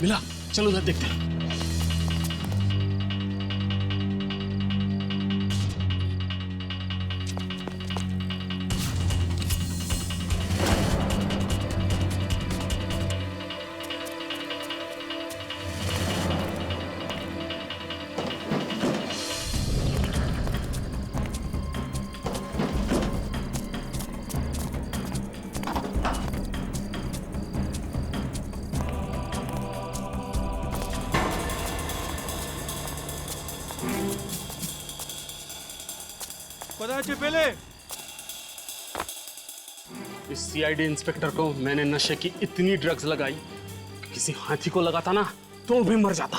मिला, चलो उधर देखते हैं। पहले इस सीआईडी इंस्पेक्टर को मैंने नशे की इतनी ड्रग्स लगाई कि किसी हाथी को लगाता ना तो भी मर जाता।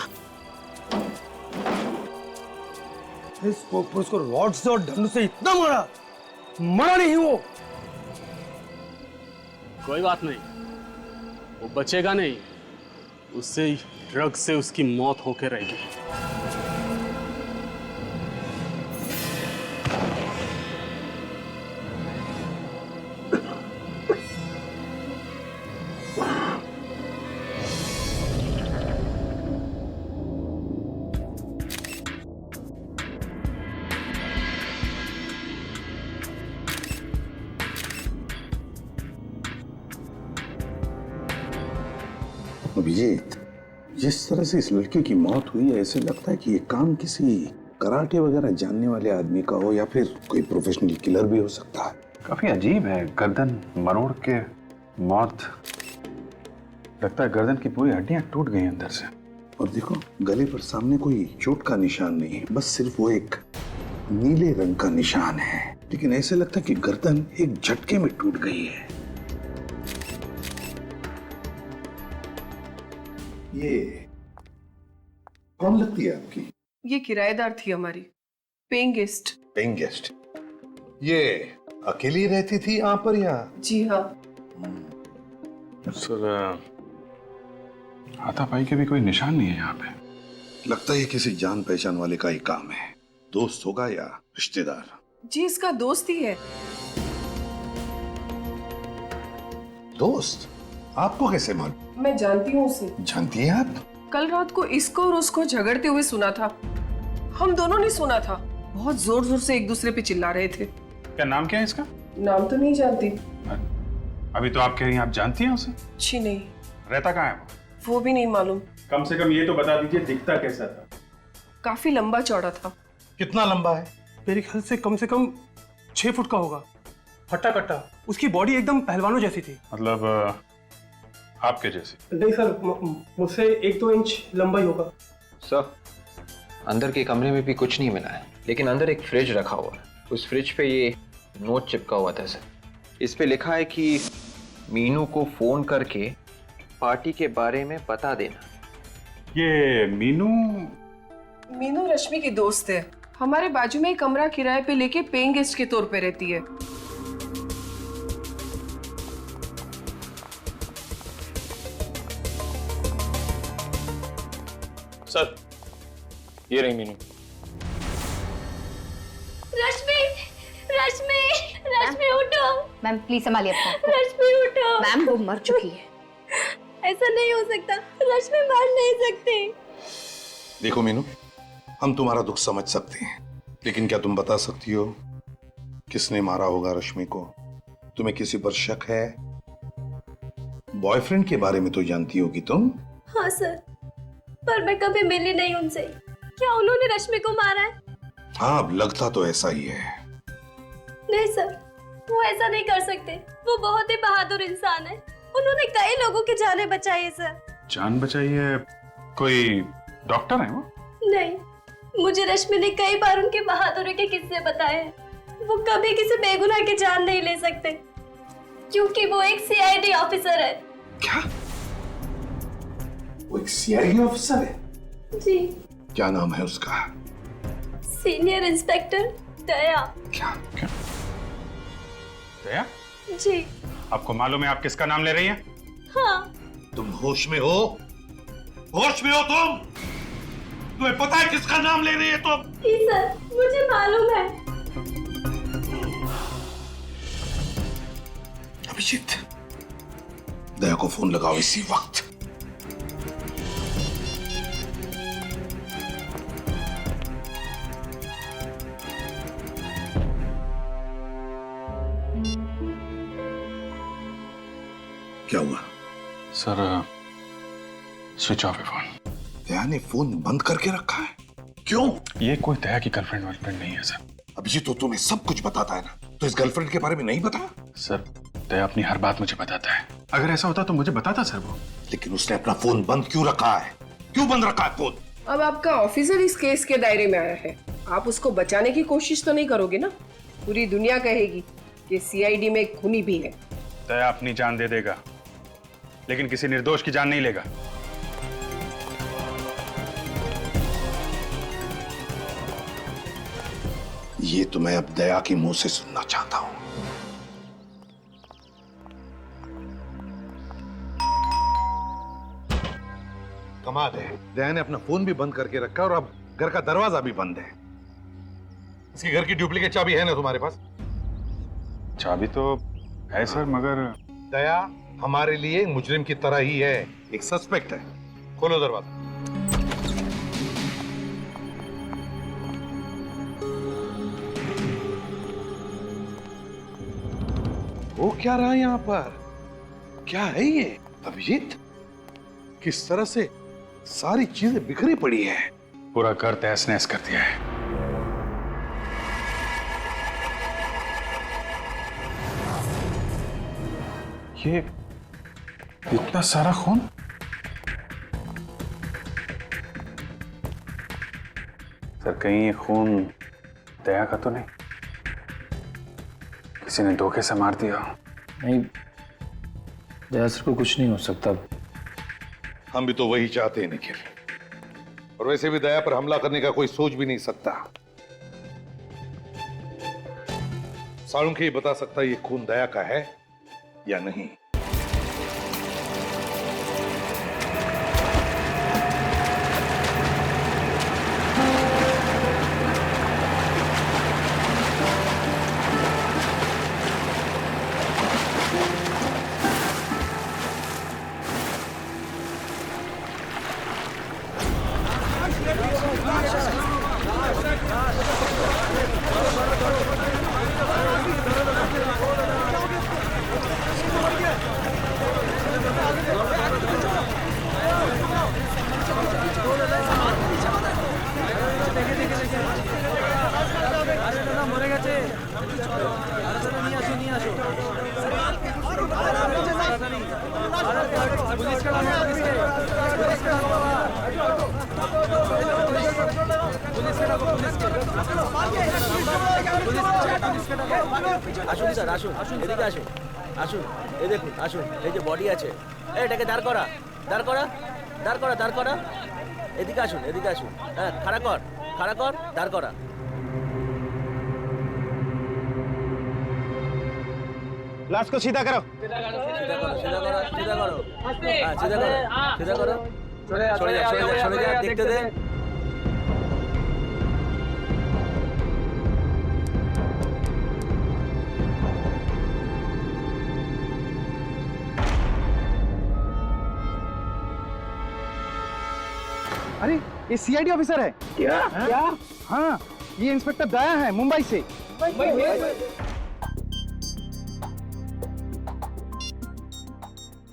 इस पुलिस को रॉड से और डंडों से इतना मारा, मरा नहीं वो। कोई बात नहीं, वो बचेगा नहीं, उससे ड्रग्स से उसकी मौत होके रहेगी। अभिजीत, जिस तरह से इस लड़के की मौत हुई है, ऐसे लगता है कि ये काम किसी कराटे वगैरह जानने वाले आदमी का हो या फिर कोई प्रोफेशनल किलर भी हो सकता है। काफी अजीब है, गर्दन मरोड़ के मौत। लगता है गर्दन की पूरी हड्डियां टूट गई अंदर से। और देखो, गले पर सामने कोई चोट का निशान नहीं है, बस सिर्फ वो एक नीले रंग का निशान है। लेकिन ऐसे लगता है कि गर्दन एक झटके में टूट गई है। ये कौन लगती है आपकी? ये किराएदार थी हमारी, पेइंग गेस्ट। Paying guest? ये अकेली रहती थी यहाँ पर या? जी हाँ। सर, हाथापाई के भी कोई निशान नहीं है यहाँ पे। लगता है किसी जान पहचान वाले का ही काम है। दोस्त होगा या रिश्तेदार? जी इसका दोस्त ही है। दोस्त? आपको कैसे मालूम? मैं जानती हूँ उसे। जानती हैं आप? कल रात को इसको और उसको झगड़ते हुए सुना था। हम दोनों ने सुना था, बहुत जोर जोर से एक दूसरे पे चिल्ला रहे थे। क्या नाम क्या है इसका? नाम तो नहीं जानती। अभी तो आप कह रही हैं आप जानती हैं उसे? जी नहीं। रहता कहाँ है वो भी नहीं मालूम। कम से कम ये तो बता दीजिए, दिखता कैसा था? काफी लंबा चौड़ा था। कितना लंबा है? मेरे ख्याल से कम 6 फुट का होगा। हट्टा कट्टा, उसकी बॉडी एकदम पहलवानों जैसी थी। मतलब आपके जैसी? नहीं सर, मुझसे 1-2 इंच लंबा ही होगा। सर, अंदर के कमरे में भी कुछ नहीं मिला है, लेकिन अंदर एक फ्रिज रखा हुआ है। उस फ्रिज पे ये नोट चिपका हुआ था सर। इस पे लिखा है कि मीनू को फोन करके पार्टी के बारे में बता देना। ये मीनू? मीनू रश्मि की दोस्त है। हमारे बाजू में एक कमरा किराए पे लेके पेइंग गेस्ट के तौर पे रहती है। सर, ये रही मीनू। रश्मि, रश्मि, रश्मि उठो। मैम प्लीज संभालिए अपने आप को। रश्मि उठो। मैम वो मर चुकी है। ऐसा नहीं हो सकता, रश्मि मर नहीं सकती। देखो मीनू, हम तुम्हारा दुख समझ सकते हैं, लेकिन क्या तुम बता सकती हो किसने मारा होगा रश्मि को? तुम्हें किसी पर शक है? बॉयफ्रेंड के बारे में तो जानती होगी तुम? हाँ सर, पर मैं कभी मिली नहीं उनसे। क्या उन्होंने रश्मि को मारा है? हाँ, अब लगता तो ऐसा ही है। नहीं सर, वो ऐसा नहीं कर सकते। वो बहुत ही बहादुर इंसान है। उन्होंने कई लोगों की जानें बचाई है सर। जान बचाई है? कोई डॉक्टर है वो? नहीं, मुझे रश्मि ने कई बार उनके बहादुरी के किस्से बताए हैं। वो कभी किसी बेगुनाह की जान नहीं ले सकते, क्योंकि वो एक सीआईडी ऑफिसर है। क्या? वो एक सीआईडी ऑफिसर है? जी। क्या नाम है उसका? सीनियर इंस्पेक्टर दया। क्या? क्या? दया? जी। आपको मालूम है आप किसका नाम ले रही हैं? हाँ। तुम होश में हो? होश में हो तुम? तुम्हें पता है किसका नाम ले रही है तुम? जी सर, मुझे मालूम है। अभिजीत, दया को फोन लगाओ इसी वक्त। क्या हुआ? सर स्विच ऑफ है फोन। दया ने फोन बंद करके रखा है? क्यों? ये कोई दया की गर्लफ्रेंड वर्लफ्रेंड नहीं है सर। अभिजीत तो तुम्हें सब कुछ बताता है ना, तो इस गर्लफ्रेंड के बारे में नहीं बताया? सर दया अपनी हर बात मुझे बताता है। अगर ऐसा होता तो मुझे बताता सर वो। लेकिन उसने अपना फोन बंद क्यों रखा है? क्यों बंद रखा है फोन? अब आपका ऑफिसर इस केस के दायरे में आया है, आप उसको बचाने की कोशिश तो नहीं करोगे ना? पूरी दुनिया कहेगी कि सीआईडी में एक खूनी भी है। दया अपनी जान दे देगा, लेकिन किसी निर्दोष की जान नहीं लेगा। ये तो मैं अब दया के मुंह से सुनना चाहता हूं। कमाल है, दया ने अपना फोन भी बंद करके रखा और अब घर का दरवाजा भी बंद है। इसके घर की डुप्लीकेट चाबी है ना तुम्हारे पास? चाबी तो है सर, मगर दया हमारे लिए मुजरिम की तरह ही है, एक सस्पेक्ट है। खोलो दरवाजा। वो क्या रहा यहाँ पर? क्या है ये अभिजीत? किस तरह से सारी चीजें बिखरी पड़ी है। पूरा घर तहस नहस कर दिया है। ये इतना सारा खून? सर कहीं ये खून दया का तो नहीं? किसी ने धोखे से मार दिया? नहीं, दया सर को कुछ नहीं हो सकता। हम भी तो वही चाहते हैं निखिल, और वैसे भी दया पर हमला करने का कोई सोच भी नहीं सकता। साळुंखे ही बता सकता है ये खून दया का है या नहीं। আসুন স্যার, আসুন এদিকে আসুন, আসুন এই দেখুন, আসুন এই যে বডি আছে, এটাকে দাঁড় করা, দাঁড় করা, দাঁড় করা, দাঁড় করা, এদিকে আসুন, এদিকে আসুন, হ্যাঁ খাড়া কর, খাড়া কর, দাঁড় করা। लाश को सीधा करो। सीधा करो, सीधा करो, सीधा करो, सीधा करो, हाँ सीधा करो, सीधा करो, सरे जा, सरे जा, सरे जा, देखते दे। अरे ये सीआईडी ऑफिसर है। क्या? क्या? हाँ, ये इंस्पेक्टर दया है, मुंबई से।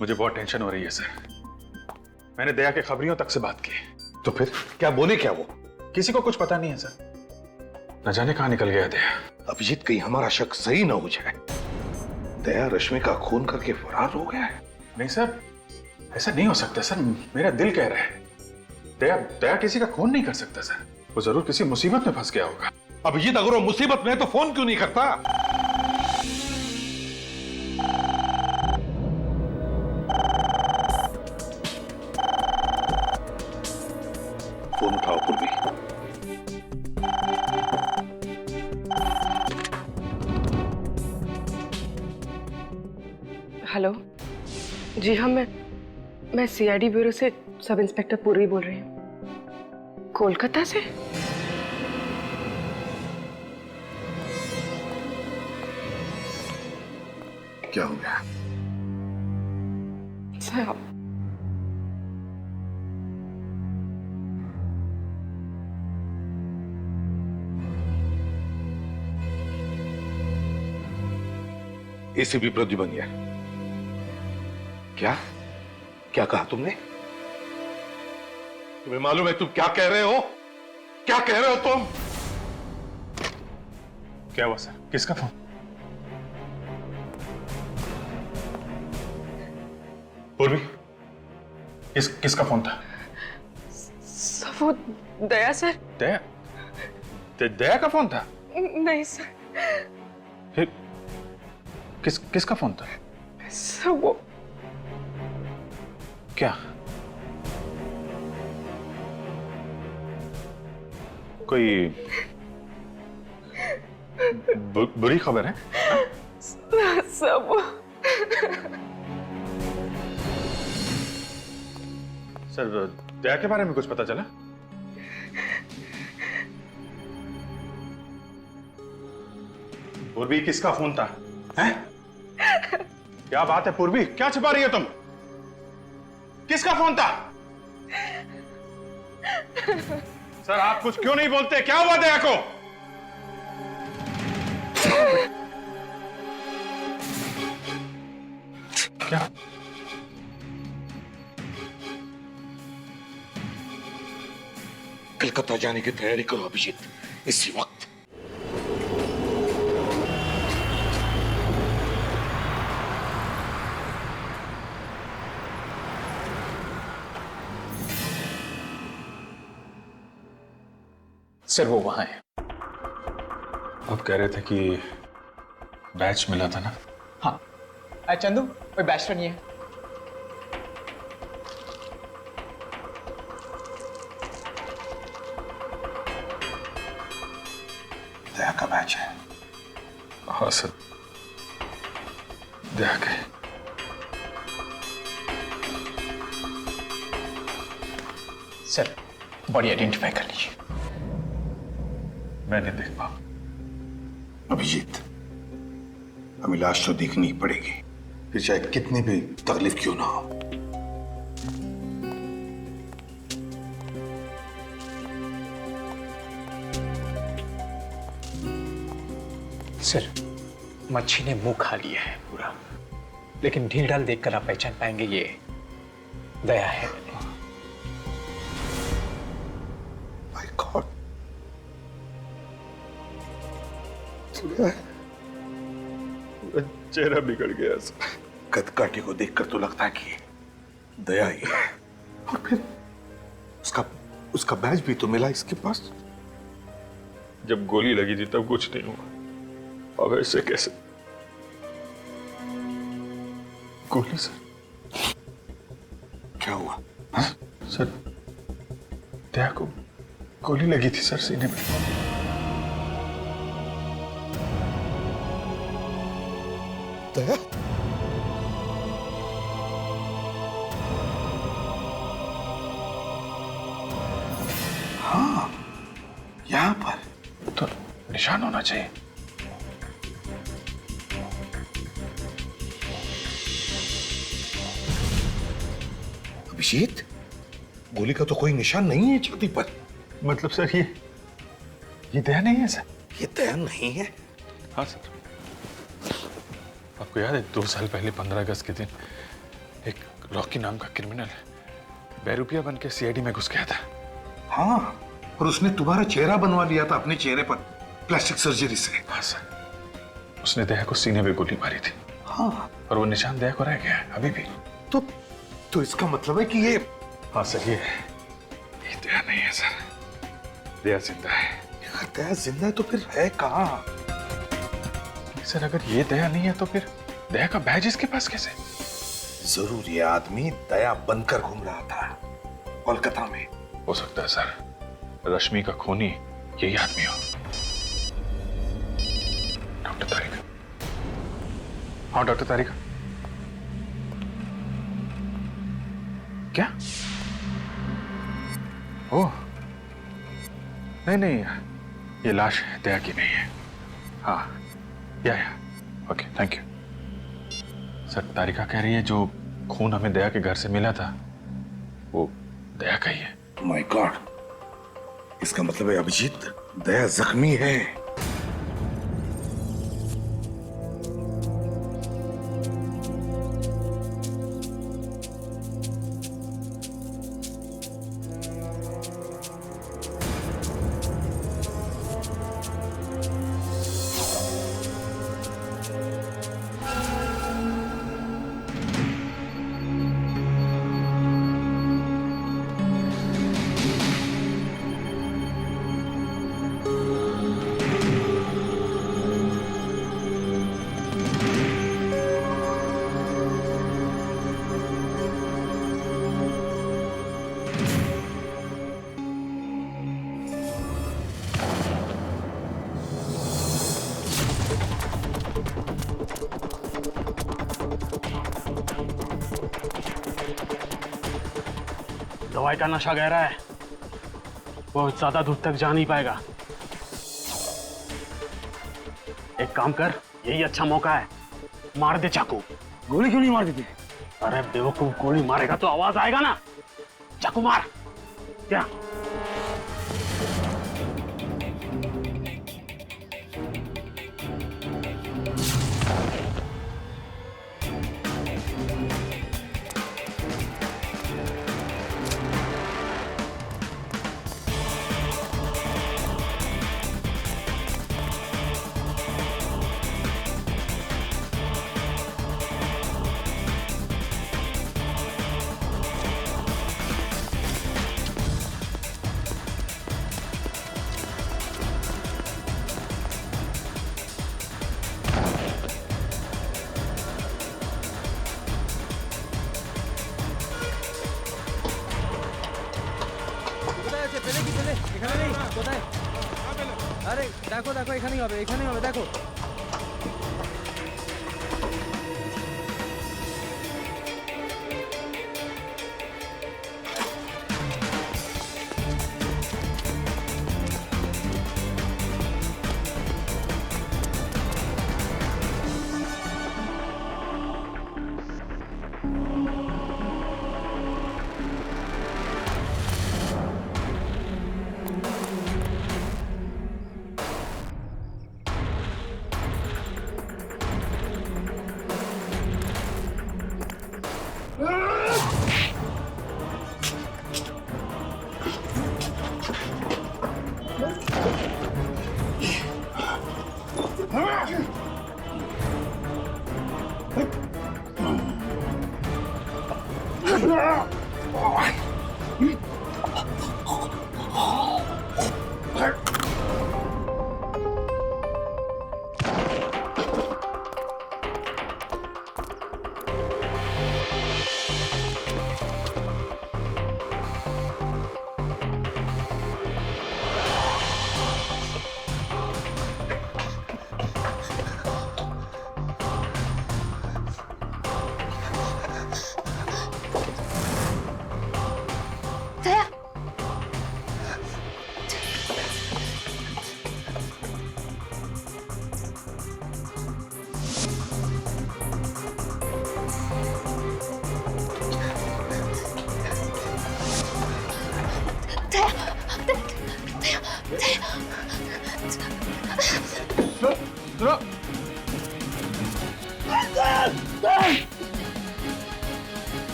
मुझे बहुत टेंशन हो रही है सर। मैंने दया के खबरियों तक से बात की। तो फिर क्या बोले? क्या वो? किसी को कुछ पता नहीं है सर। न जाने कहां निकल गया दया। अभिजीत कहीं हमारा शक सही ना हो जाए, दया रश्मि का खून करके फरार हो गया है। नहीं सर, ऐसा नहीं हो सकता सर, मेरा दिल कह रहा है। दया दया किसी का खून नहीं कर सकता सर। वो जरूर किसी मुसीबत में फंस गया होगा। अभिजीत अगर वो मुसीबत में है तो फोन क्यों नहीं करता? फोन उठाओ पूर्वी। हेलो जी हाँ, मैं सीआईडी ब्यूरो से सब इंस्पेक्टर पूर्वी बोल रही हूँ। कोलकाता से? क्या हो गया? साहब एसीपी प्रद्युमन, क्या क्या कहा तुमने? तुम्हें मालूम है तुम क्या कह रहे हो? क्या कह रहे हो तुम? क्या हुआ सर? किसका फोन? पूर्वी, किसका फोन था? वो दया सर। दया? दया का फोन था? नहीं सर। फिर किसका फोन था? सर वो क्या? कोई बुरी खबर है? सर वो सर, दया के बारे में कुछ पता चला? पूर्वी, किसका फोन था? हैं? क्या बात है पूर्वी, क्या छिपा रही हो तुम? किसका फोन था? सर, आप कुछ क्यों नहीं बोलते? क्या हुआ दया को? क्या? कलकत्ता जाने की तैयारी करो अभिजीत, इसी वक्त। सर वो वहां है। आप कह रहे थे कि बैच मिला था ना? हाँ चंदू, कोई बैच तो नहीं है। दया का बैच है। हाँ सर, दया के। सर बॉडी आइडेंटिफाई कर लीजिए। मैं नहीं देख पाऊं। अभिजीत, हमें लाश तो देखनी ही पड़ेगी, फिर चाहे कितनी भी तकलीफ क्यों ना हो। सर, मच्छी ने मुंह खा लिया है पूरा, लेकिन ढील ढाल देखकर आप पहचान पाएंगे ये दया है। माय गॉड, चेहरा बिगड़ गया सर। कदकाठी को देखकर तो लगता है कि दया ही है, और फिर उसका बैज भी तो मिला इसके पास। जब गोली लगी थी तब कुछ नहीं हुआ, अब ऐसे कैसे? गोली सर? क्या हुआ? हाँ? सर, दया को गोली लगी थी सर, सीने में। दया? हाँ, यहां पर तो निशान होना चाहिए। अभिजीत, गोली का तो कोई निशान नहीं है छाती पर। मतलब सर, ये दया नहीं है सर? ये दया नहीं है? हाँ सर। आपको याद है 2 साल पहले 15 अगस्त के दिन एक रॉकी नाम का क्रिमिनल बेरुपिया बन के सीआईडी में घुस गया था? हाँ, और उसने तुम्हारा चेहरा बनवा लिया था अपने चेहरे पर प्लास्टिक सर्जरी से। हाँ सर, उसने दया को सीने में गोली मारी थी। हाँ, और वो निशान दया को रह गया है अभी भी। तो इसका मतलब है कि ये... हाँ सर, ये दया नहीं है सर, दया जिंदा है। अगर दया जिंदा है तो फिर है कहाँ? सर, अगर ये दया नहीं है तो फिर दया का बैज इसके पास कैसे? जरूर ये आदमी दया बनकर घूम रहा था कोलकाता में। हो सकता है सर, रश्मि का खूनी यही आदमी हो। डॉक्टर तारिका। हाँ डॉक्टर तारिका। क्या? ओह नहीं, ये लाश दया की नहीं है। हाँ, या ओके, थैंक यू सर। तारिका कह रही है जो खून हमें दया के घर से मिला था वो दया का ही है। माय गॉड, इसका मतलब है अभिजीत, दया जख्मी है। दवाई का नशा गहरा है, बहुत ज्यादा दूर तक जा नहीं पाएगा। एक काम कर, यही अच्छा मौका है, मार दे चाकू। गोली क्यों नहीं मार देती? अरे बेवकूफ, गोली मारेगा तो आवाज आएगा ना। चाकू मार। क्या? আরে দেখো দেখো এখানেই হবে, এখানেই হবে, দেখো।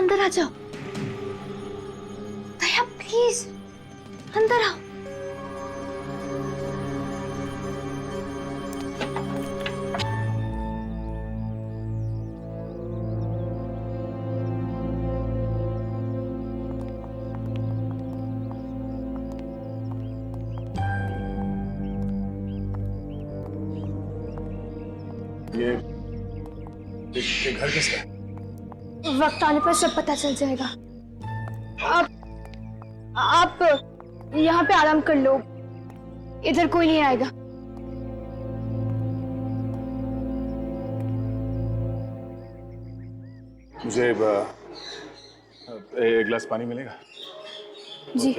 अंदर आ जाओ। दया प्लीज अंदर आओ। ये घर किसका है? वक्त आने पर सब पता चल जाएगा। आप यहाँ पे आराम कर लो, इधर कोई नहीं आएगा। मुझे एक गिलास पानी मिलेगा? जी।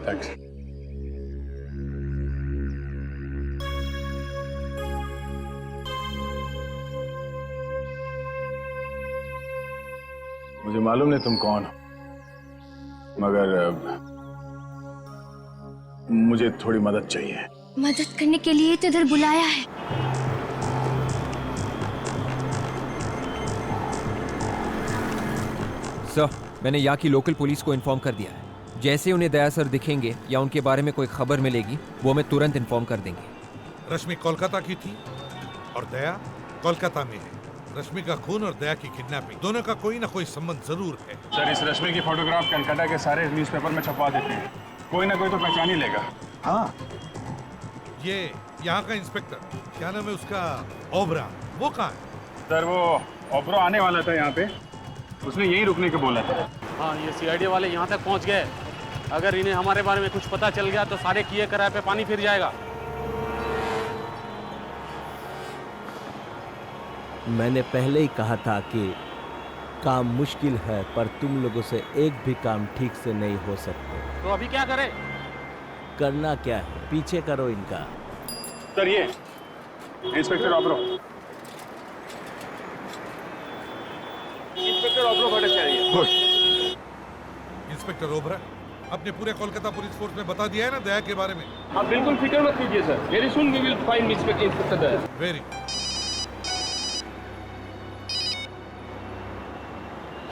थैंक्स। मुझे मालूम नहीं तुम कौन हो, मगर मुझे थोड़ी मदद चाहिए। मदद करने के लिए तो इधर बुलाया है। सर, मैंने यहाँ की लोकल पुलिस को इन्फॉर्म कर दिया है। जैसे उन्हें दया सर दिखेंगे या उनके बारे में कोई खबर मिलेगी, वो हमें तुरंत इन्फॉर्म कर देंगे। रश्मि कोलकाता की थी और दया कोलकाता में है। रश्मि का खून और दया की किडनैपिंग, दोनों का कोई ना कोई संबंध जरूर है। सर, इस रश्मि की फोटोग्राफ कलकत्ता के सारे न्यूज़पेपर में छपवा देते हैं, कोई ना कोई तो पहचान ही लेगा। हाँ, ये यहाँ का इंस्पेक्टर, क्या नाम है उसका, ओबरा, वो कहाँ है? सर, वो ओबरा आने वाला था यहाँ पे, उसने यहीं रुकने को बोला था। हाँ, ये सीआईडी वाले यहाँ तक पहुँच गए। अगर इन्हें हमारे बारे में कुछ पता चल गया तो सारे किए कराए पे पानी फिर जाएगा। मैंने पहले ही कहा था कि काम मुश्किल है, पर तुम लोगों से एक भी काम ठीक से नहीं हो सकते। तो अभी क्या करें? करना क्या है, पीछे करो इनका। सर, ये इंस्पेक्टर ओबरा। इंस्पेक्टर ओबरा खड़े चाहिए। गुड। इंस्पेक्टर ओबरा, अपने पूरे कोलकाता पुलिस फोर्स में बता दिया है ना दया के बारे में? आप बिल्कुल फिक्र मत कीजिए sir, very soon we will find inspector Daya. Very.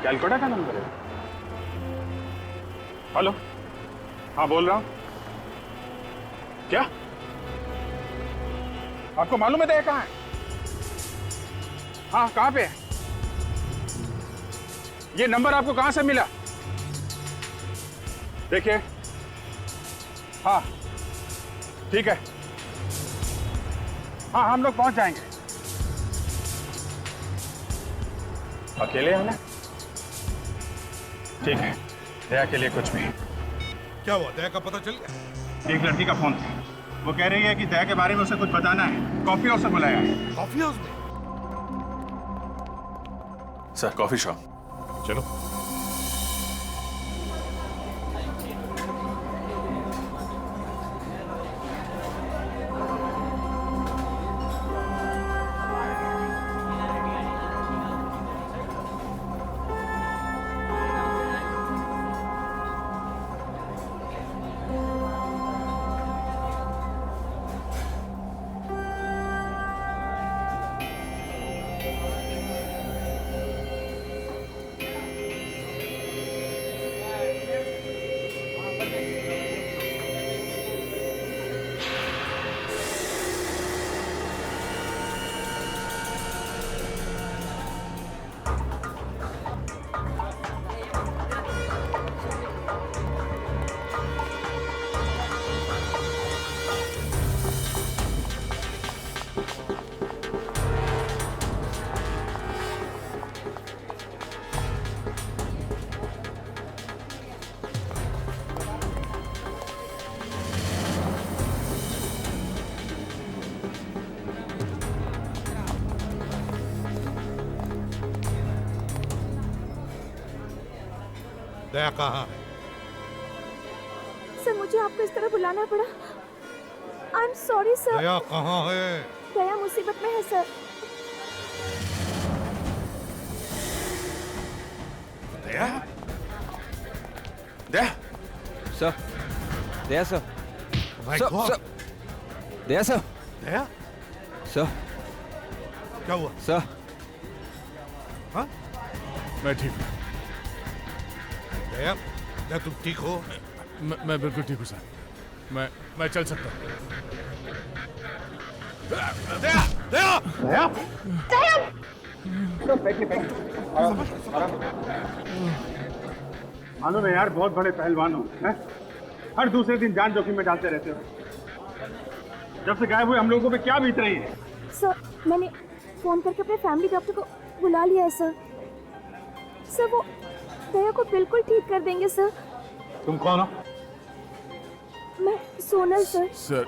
Calcutta का नंबर है। हेलो, हाँ बोल रहा हूँ। क्या आपको मालूम है दया कहाँ है? हाँ, कहाँ पे है? ये नंबर आपको कहाँ से मिला? देखिए, हाँ ठीक है, हाँ हम लोग पहुंच जाएंगे। अकेले हैं ना? ठीक है, दया के लिए कुछ भी। क्या हुआ, दया का पता चल गया? एक लड़की का फोन था, वो कह रही है कि दया के बारे में उसे कुछ बताना है। कॉफी हाउस से बुलाया है। कॉफी हाउस में? Sir, coffee shop. चलो। दया कहाँ है? सर, मुझे आपको इस तरह बुलाना पड़ा। I am sorry sir. Daya कहाँ है? दया मुसीबत में है sir. Daya? Daya sir, Daya sir, My sir, God. Sir, Daya sir, Daya? Sir, क्या हुआ? सर, हाँ? मैं ठीक हूँ। दया, क्या तुम ठीक हो? मैं बिल्कुल ठीक हूँ सर। मैं चल सकता हूँ। दया! दया! दया! मालूम है यार, बहुत बड़े पहलवान हो, हैं? हर दूसरे दिन जान जोखिम में डालते रहते हो। जब से गायब हुए हम लोगों पे क्या बीत रही है? सर, मैंने फोन करके अपने फैमिली डॉक्टर को बुला लिया है सर। सर, वो दया को बिल्कुल ठीक कर देंगे सर। तुम कौन हो? मैं सोनल सर। सर,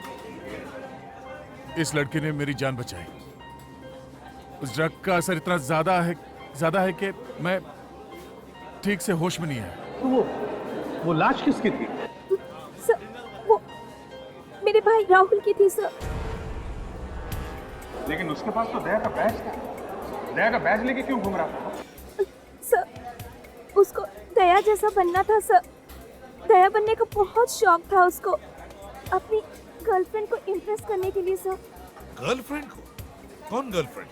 इस लड़के ने मेरी जान बचाई। उस ड्रग का असर इतना ज्यादा है कि मैं ठीक से होश में नहीं है। तो वो लाश किसकी थी? सर, वो मेरे भाई राहुल की थी सर। लेकिन उसके पास तो दया का बैज था। दया का बैज लेके क्यों घूम रहा था? सर, उसको दया जैसा बनना था सर। दया बनने का बहुत शौक था उसको, अपनी गर्लफ्रेंड को इम्प्रेस करने के लिए सर। गर्लफ्रेंड को? कौन गर्लफ्रेंड?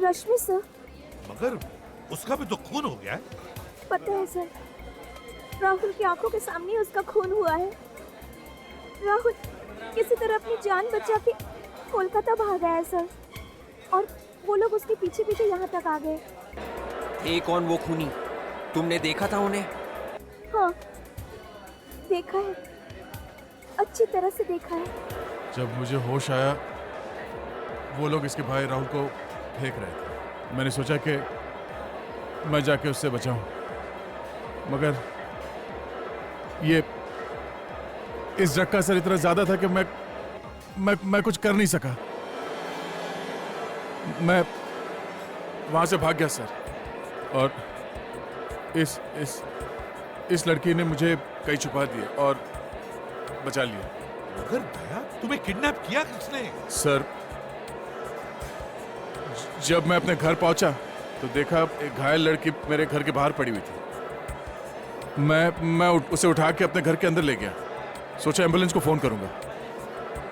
रश्मि सर। मगर उसका भी तो खून हो गया है। पता है सर, राहुल की आंखों के सामने उसका खून हुआ है। राहुल किसी तरह अपनी जान बचा के कोलकाता भागा है सर, और वो लोग उसके पीछे पीछे यहाँ तक आ गए। एक कौन वो खूनी? तुमने देखा था उन्हें? हाँ, देखा है, अच्छी तरह से देखा है। जब मुझे होश आया वो लोग इसके भाई राहुल को फेंक रहे थे। मैंने सोचा कि मैं जाके उससे बचाऊं, मगर ये इस ड्रग का असर इतना ज्यादा था कि मैं कुछ कर नहीं सका। मैं वहां से भाग गया सर, और इस लड़की ने मुझे कहीं छुपा दिया और बचा लिया। मगर दया, तुम्हें किडनैप किया किसने? सर, जब मैं अपने घर पहुंचा तो देखा एक घायल लड़की मेरे घर के बाहर पड़ी हुई थी। मैं उसे उठा के अपने घर के अंदर ले गया, सोचा एम्बुलेंस को फोन करूंगा,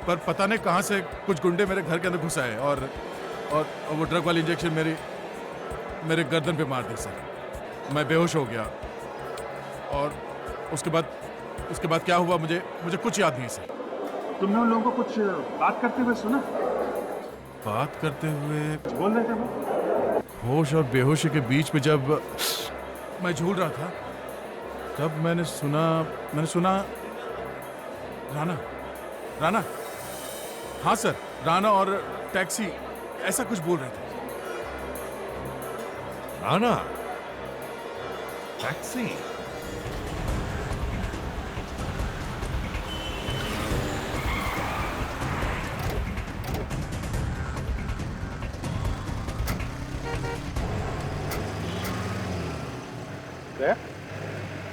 पर पता नहीं कहां से कुछ गुंडे मेरे घर के अंदर घुस आए और वो ड्रग वाली इंजेक्शन मेरे गर्दन पे मार दी सर। मैं बेहोश हो गया, और उसके बाद क्या हुआ मुझे कुछ याद नहीं सर। तुमने उन लोगों को कुछ बात करते हुए सुना? बात करते हुए बोल रहे थे वो? होश और बेहोशी के बीच में जब मैं झूल रहा था, तब मैंने सुना राना, हाँ सर, राना और टैक्सी ऐसा कुछ बोल रहे थे। राना, टैक्सी?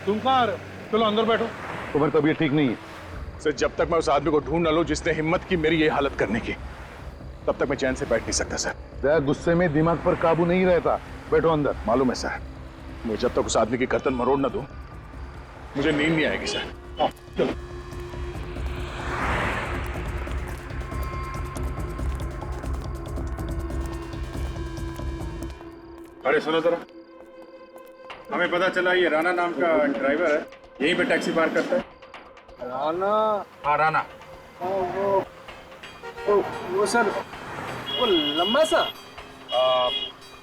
तुम कहाँ आ रहे हो? चलो अंदर बैठो। तुम्हारी तबीयत ठीक नहीं है सर। जब तक मैं उस आदमी को ढूंढ न लूं जिसने हिम्मत की मेरी ये हालत करने की, तब तक मैं चैन से बैठ नहीं सकता सर। गुस्से में दिमाग पर काबू नहीं रहता। बैठो अंदर। मालूम है सर, मुझे जब तक उस आदमी की गर्दन मरोड़ न दूं, मुझे नींद नहीं आएगी सर। चलो। अरे सुनो जरा, हमें पता चला ये राना नाम का ड्राइवर है, यहीं पे टैक्सी पार्क करता है। राना? हाँ राना। वो सर, वो लंबा सा?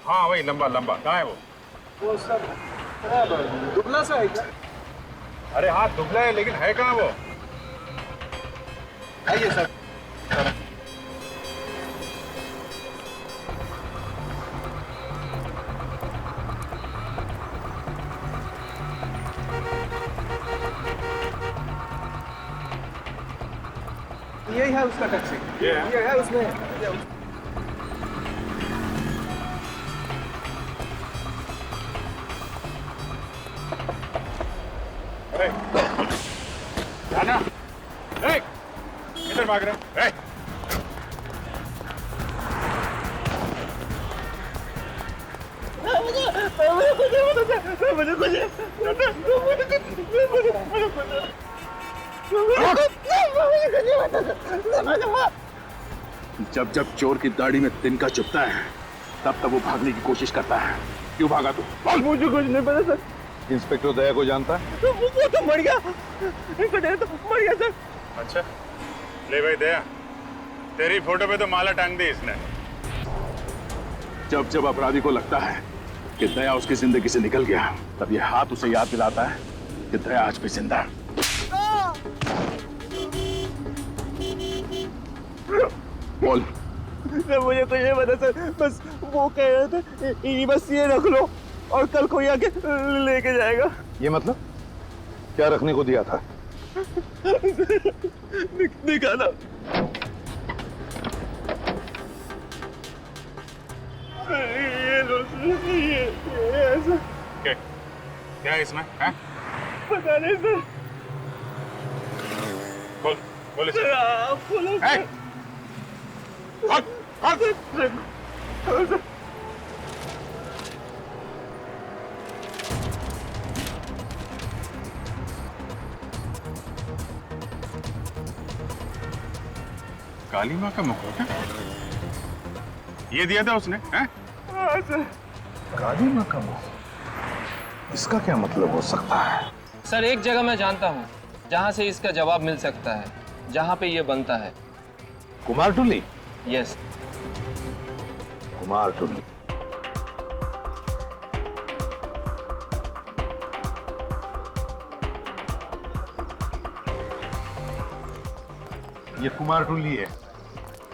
हाँ वही लंबा। कहाँ है वो सर दुबला सा है क्या? अरे हाँ दुबला है, लेकिन है कहाँ वो? आइए सर। यही है उसका टैक्सी। ये है उसमें। राना, किधर भाग रहे? जब जब चोर की दाढ़ी में तिनका चुभता है, तब तब वो भागने की कोशिश करता है। क्यों भागा तू? मुझे कुछ नहीं पता सर। इंस्पेक्टर दया को जानता है? वो तो मर गया। इंस्पेक्टर तो मर गया सर। अच्छा, ले भाई दया, तेरी फोटो पे तो माला टांग दी इसने। जब जब अपराधी को लगता है कि दया उसकी जिंदगी से निकल गया, तब ये हाथ उसे याद दिलाता है कि दया आज भी जिंदा है। बोल। सर मुझे तो ये पता सर, बस वो कह रहे थे बस ये रख लो और कल कोई आके लेके जाएगा। ये मतलब क्या रखने को दिया था? निकाला। ये लो, ये ऐसा। क्या है इसमें? है? पता नहीं सर। बोल इसे। आप बोलो सर। काली माँ का मुखौटा ये दिया था उसने? हैं? काली माँ का मुख? इसका क्या मतलब हो सकता है? सर एक जगह मैं जानता हूँ जहाँ से इसका जवाब मिल सकता है, जहाँ पे ये बनता है। कुमारटुली? यस। कुमारटुली। ये कुमारटुली है।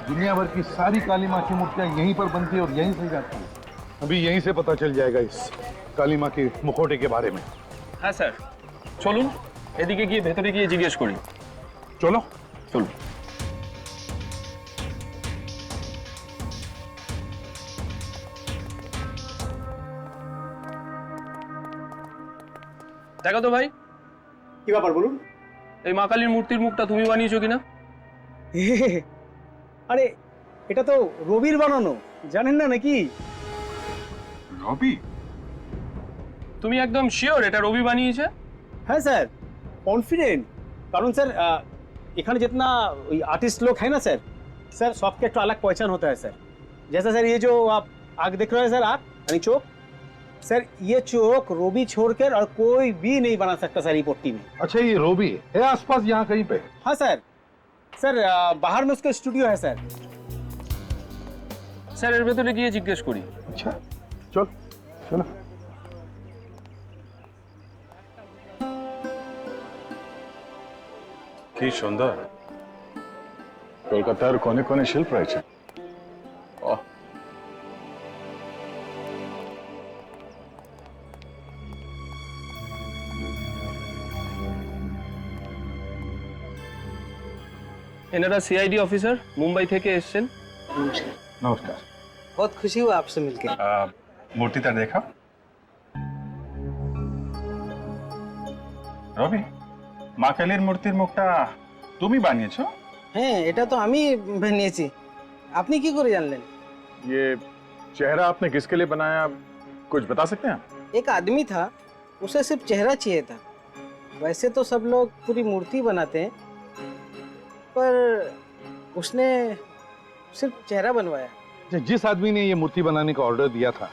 दुनिया भर की सारी काली माँ की मूर्तियां यहीं पर बनती है और यहीं से जाती है। अभी यहीं से पता चल जाएगा इस काली माँ के मुखौटे के बारे में। हाँ सर, चलून এদিকে গিয়ে ভেতরে গিয়ে জিজ্ঞেস করি। चलो চলুন। দেখো তো ভাই, কি ব্যাপার বলুন? এই মা কালীর মূর্তির মুখটা তুমি বানিয়েছো কিনা? আরে এটা তো রবির বানানো, জানেন না নাকি? রবি? তুমি একদম শিওর এটা রবি বানিয়েছে? হ্যাঁ স্যার, कॉन्फिडेंट। कारण सर इखाने जितना आर्टिस्ट लोग हैं ना सर, सर सबके एक अलग पहचान होता है सर। जैसा सर ये जो आप आग देख रहे हैं सर, आग यानी चौक, सर ये चौक रोबी छोड़कर और कोई भी नहीं बना सकता सर ये पट्टी में। अच्छा, ये रोबी है आसपास यहाँ कहीं पे? हाँ सर, सर बाहर में उसका स्टूडियो है सर। স্যার এর ভেতরে গিয়ে জিজ্ঞেস করি। अच्छा चल चलो। কি সুন্দর কলকাতার কোণে কোণে শিল্প রয়েছে। এনারা সিআইডি অফিসার, মুম্বাই থেকে এসেছেন। নমস্কার। बहुत खुशी हुआ आपसे मिलकर। মূর্তিটা দেখা। রবি, মা কালীর মূর্তির মুখটা তুমি বানিয়েছো? হ্যাঁ, এটা তো আমি বানিয়েছি। আপনি কি করে জানলেন? ये चेहरा आपने किसके लिए बनाया, कुछ बता सकते हैं? एक आदमी था, उसे सिर्फ चेहरा चाहिए था। वैसे तो सब लोग पूरी मूर्ति बनाते हैं, पर उसने सिर्फ चेहरा बनवाया। जिस आदमी ने ये मूर्ति बनाने का ऑर्डर दिया था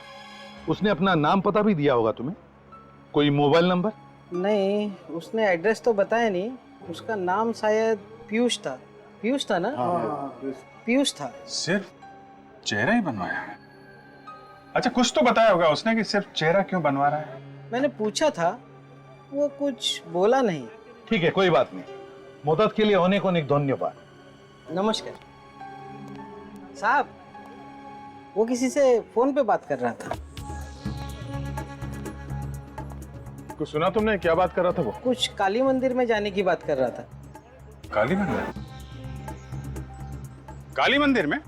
उसने अपना नाम पता भी दिया होगा तुम्हें? कोई मोबाइल नंबर? नहीं, उसने एड्रेस तो बताया नहीं। उसका नाम शायद पीयूष था। पीयूष था ना? पीयूष था। सिर्फ चेहरा ही बनवाया है? अच्छा, कुछ तो बताया होगा उसने कि सिर्फ चेहरा क्यों बनवा रहा है? मैंने पूछा था, वो कुछ बोला नहीं। ठीक है, कोई बात नहीं। मदद के लिए अनेक अनेक धन्यवाद। नमस्कार साहब। वो किसी से फोन पे बात कर रहा था। कुछ सुना तुमने? क्या बात कर रहा था वो? कुछ काली मंदिर में जाने की बात कर रहा था। काली मंदिर? काली मंदिर में?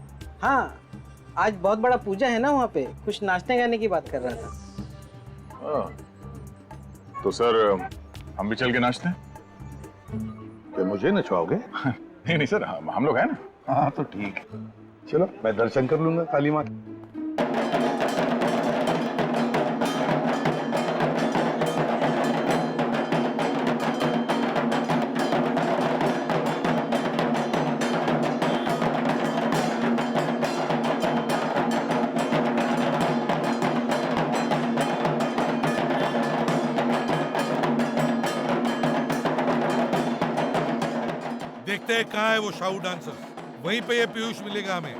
हाँ, आज बहुत बड़ा पूजा है ना वहाँ पे, कुछ नाचने गाने की बात कर रहा था। तो सर हम भी चल के नाचते हैं? क्या मुझे नचवाओगे? नहीं नहीं सर, हम लोग हैं ना। हाँ तो ठीक है, चलो मैं दर्शन कर लूंगा काली माँ। देखते हैं कहाँ है वो शाहू डांसर। वहीं पे ये पीयूष मिलेगा हमें।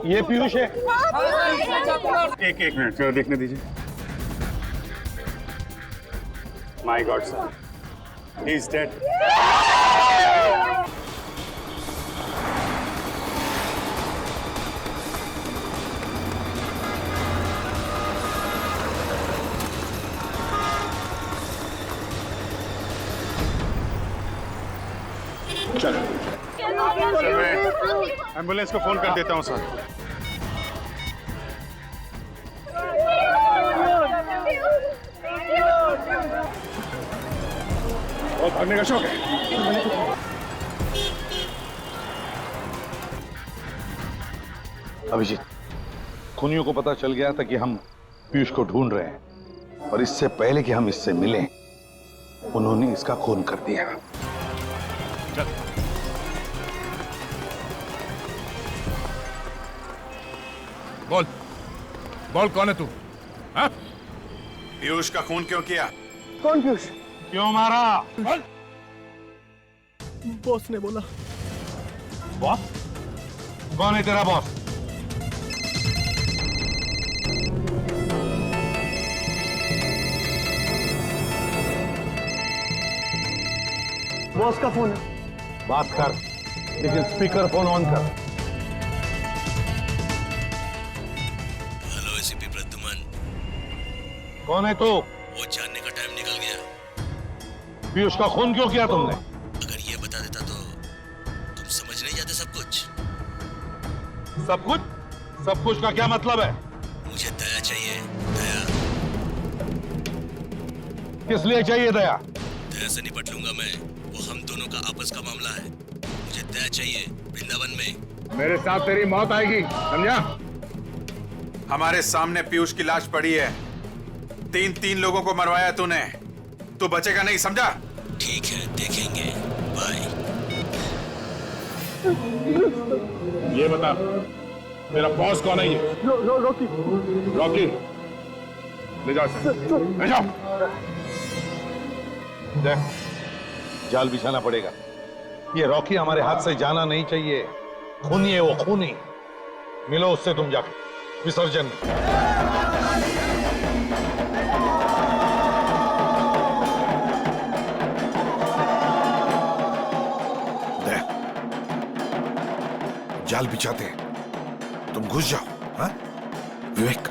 ये पीयूष है। एक मिनट जरा देखने दीजिए। My God sir, he is dead. Ambulance को फोन कर देता हूँ सर। बहुत भागने का शौक है। अभिजीत, खूनियों को पता चल गया था कि हम पीयूष को ढूंढ रहे हैं और इससे पहले कि हम इससे मिलें उन्होंने इसका खून कर दिया। चल। बोल बोल, कौन है तू? हाँ? पीयूष का खून क्यों किया? कौन पीयूष? क्यों मारा? बॉस ने बोला। बॉस? कौन है तेरा बॉस? बॉस का फोन है। बात कर, लेकिन स्पीकर फोन ऑन कर। Hello ACP Pradyuman. कौन है तू? वो जानने का टाइम निकल गया। पीयूष का खून क्यों किया तुमने? अगर ये बता देता तो तुम समझ नहीं जाते सब कुछ। सब कुछ? सब कुछ का क्या मतलब है? मुझे दया चाहिए, दया। किस लिए चाहिए दया? दया से निपट लूंगा मैं, वो हम दोनों का आपस का मामला है। मुझे दया चाहिए वृंदावन में। मेरे साथ तेरी मौत आएगी, समझा? हमारे सामने पीयूष की लाश पड़ी है। तीन लोगों को मरवाया तूने, तू बचेगा नहीं, समझा? ठीक है, देखेंगे। बाय। ये बता, मेरा बॉस कौन है? ये रॉकी। रॉकी, ले जाओ इसे। ले जाओ। देख, जाल बिछाना पड़ेगा। ये रॉकी हमारे हाथ से जाना नहीं चाहिए। खूनी है वो, खूनी। मिलो उससे तुम जाके विसर्जन में। देख, जाल बिछाते हैं, तुम घुस जाओ। हाँ विवेक?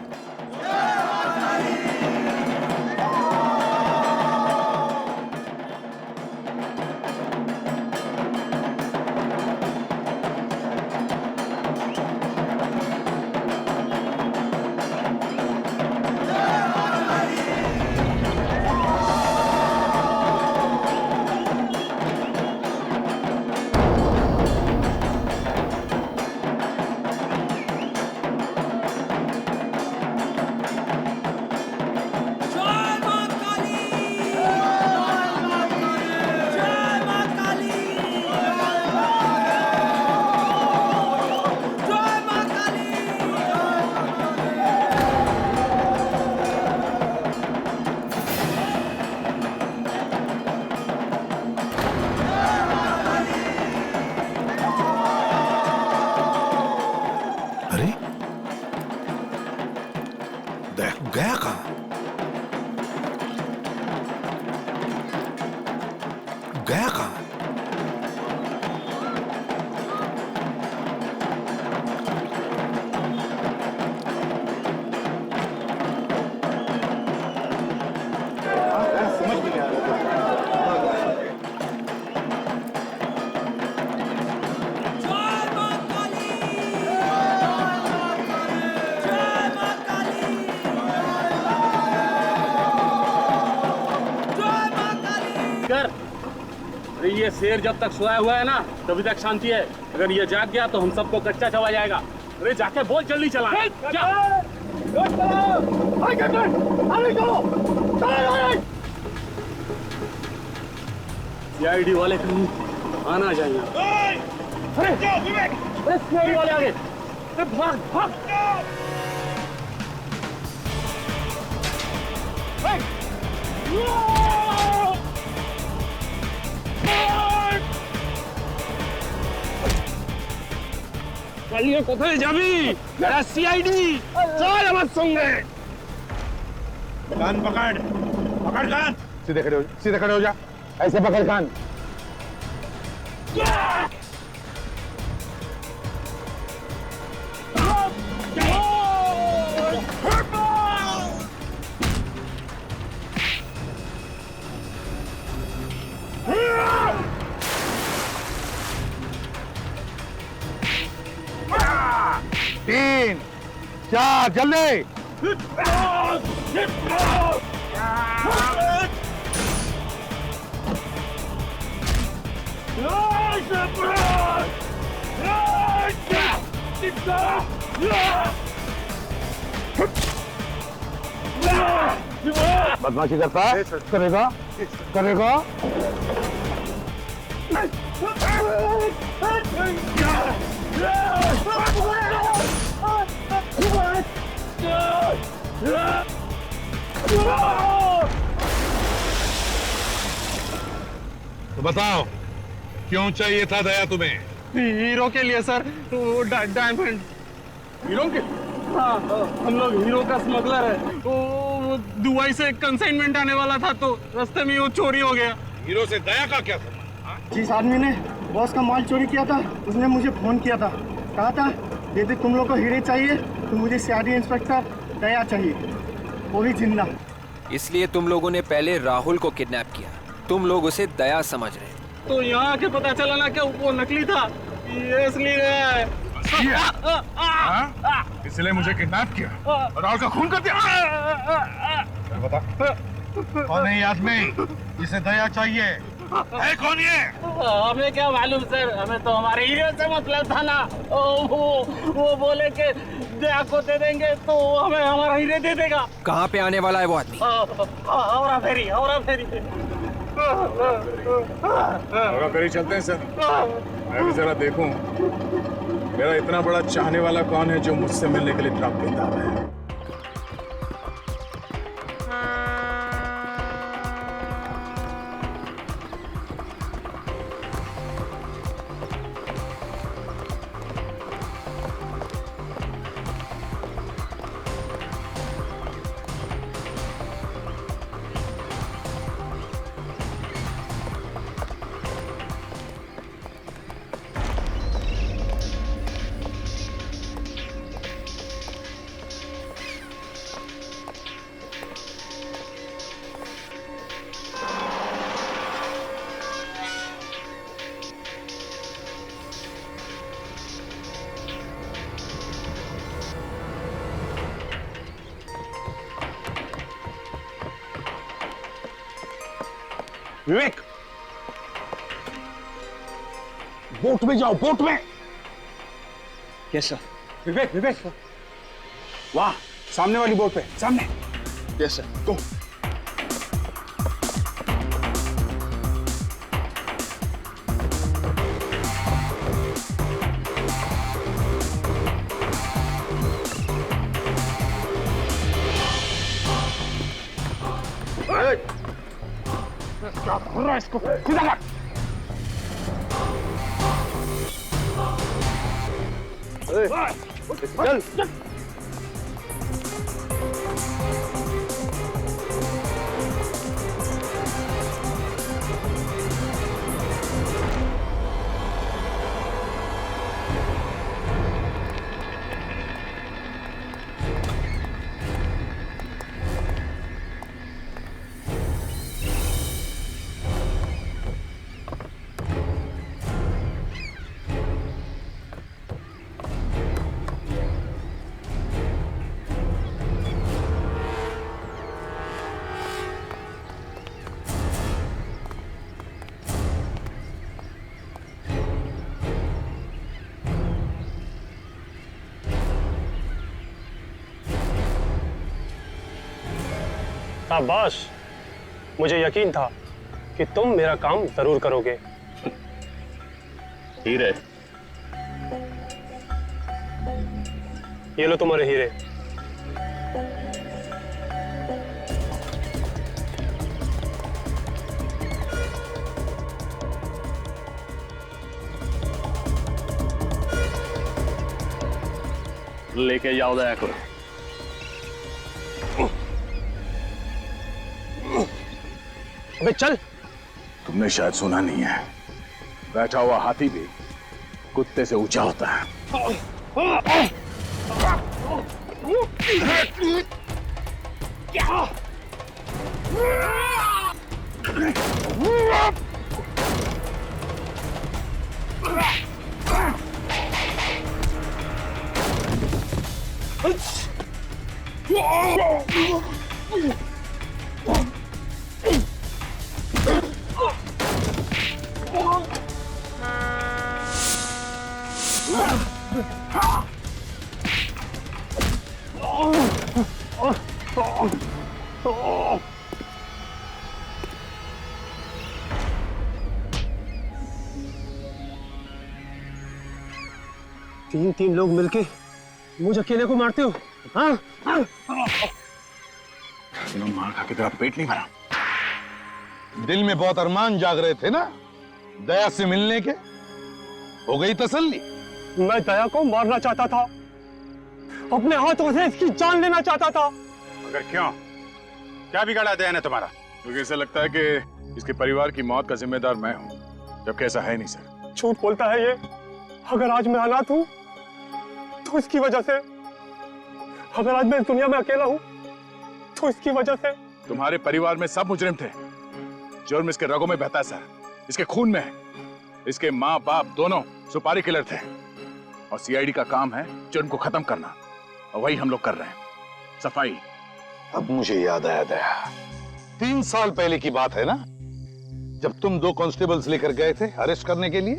गया कहां? गया कहां? समझ में नहीं आ रहा। अरे ये शेर जब तक सोया हुआ है ना तभी तक शांति है। अगर ये जाग गया तो हम सबको कच्चा चबा जाएगा। अरे जाके बोल जल्दी चला। सीआईडी वाले कहीं आना चाहिए। अरे सीआईडी वाले आगे, भाग भाग। चलिए कोথায় যাবি? मेरा सीआईडी चल আমার সঙ্গে। कान पकड़, पकड़ कान। सीधे खड़े हो जा, सीधे खड़े हो जा। ऐसे पकड़ कान। जल्दी। बदमाशी करता है? करेगा करेगा। तो बताओ क्यों चाहिए था दया तुम्हें? हीरो के लिए सर, वो डायमंड। हीरो के? हाँ, हम लोग हीरो का स्मगलर है। वो दुबई से कंसाइनमेंट आने वाला था तो रास्ते में वो चोरी हो गया। हीरो से दया का क्या संबंध? जिस आदमी ने बॉस का माल चोरी किया था उसने मुझे फोन किया था, कहा था यदि तुम लोग को हीरे चाहिए तो मुझे सीआईडी इंस्पेक्टर दया चाहिए, वो भी जिंदा। इसलिए तुम लोगों ने पहले राहुल को किडनैप किया। तुम लोग उसे दया समझ रहे। तो यहाँ आके पता चला ना कि वो नकली था, ये असली है। इसलिए मुझे किडनैप किया और राहुल का खून कर दिया। बता कौन है ये आदमी जिसे दया चाहिए? है कौन ये? हमें क्या मालूम सर, हमें तो हमारे हीरो से मतलब था ना। वो बोले कि दया को दे देंगे तो हमें हमारा हीरे दे देगा। कहाँ पे आने वाला है वो आदमी? औरा फेरी। चलते हैं सर, मैं भी जरा देखूं मेरा इतना बड़ा चाहने वाला कौन है जो मुझसे मिलने के लिए ट्रक देता है। विवेक, बोट में जाओ, बोट में। Yes sir. विवेक, वाह, सामने वाली बोट पे, सामने। यस सर, गो। इसको सीधा कर। चल। शाबाश, मुझे यकीन था कि तुम मेरा काम जरूर करोगे। हीरे, ये लो तुम्हारे हीरे। लेके जाओ दया को। अबे चल। तुमने शायद सुना नहीं है, बैठा हुआ हाथी भी कुत्ते से ऊंचा होता है। तीन लोग मिलके मुझे अकेले को मारते हो? हाँ? मार खा के तेरा पेट नहीं भरा? दिल में बहुत अरमान जाग रहे थे ना दया से मिलने के, हो गई तसल्ली? मैं दया को मारना चाहता था, अपने हाथों से इसकी जान लेना चाहता था। मगर क्यों? क्या बिगाड़ा दया ने तुम्हारा? मुझे ऐसा लगता है कि इसके परिवार की मौत का जिम्मेदार मैं हूं, जबकि ऐसा है नहीं सर। झूठ बोलता है ये। अगर आज मैं अनाथ हूं तो इसकी वजह से, अगर आज मैं इस दुनिया में अकेला हूं तो इसकी वजह से। तुम्हारे परिवार में सब मुजरिम थे। जुर्म इसके रगों में बहता है सर, इसके खून में है। इसके माँ बाप दोनों सुपारी किलर थे और सीआईडी का काम है जुर्म को खत्म करना, और वही हम लोग कर रहे हैं, सफाई। अब मुझे याद आया दया, 3 साल पहले की बात है ना, जब तुम 2 कांस्टेबल्स लेकर गए थे अरेस्ट करने के लिए,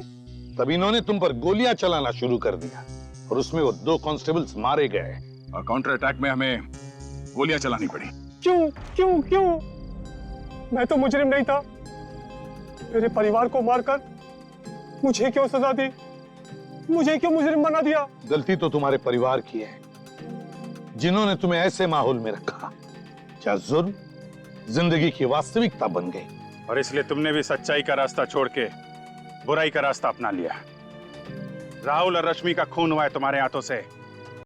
तब इन्होंने तुम पर गोलियां चलाना शुरू कर दिया और उसमें वो 2 कांस्टेबल्स मारे गए और काउंटर अटैक में हमें गोलियां चलानी पड़ी। क्यों क्यों क्यों? मैं तो मुजरिम नहीं था। मेरे परिवार को मारकर मुझे क्यों सजा दी? मुझे क्यों मुजरिम बना दिया? गलती तो तुम्हारे परिवार की है, जिन्होंने तुम्हें ऐसे माहौल में रखा जहाँ जुर्म जिंदगी की वास्तविकता बन गई। और इसलिए तुमने भी सच्चाई का रास्ता छोड़ के बुराई का रास्ता अपना लिया। राहुल और रश्मि का खून हुआ है तुम्हारे हाथों से।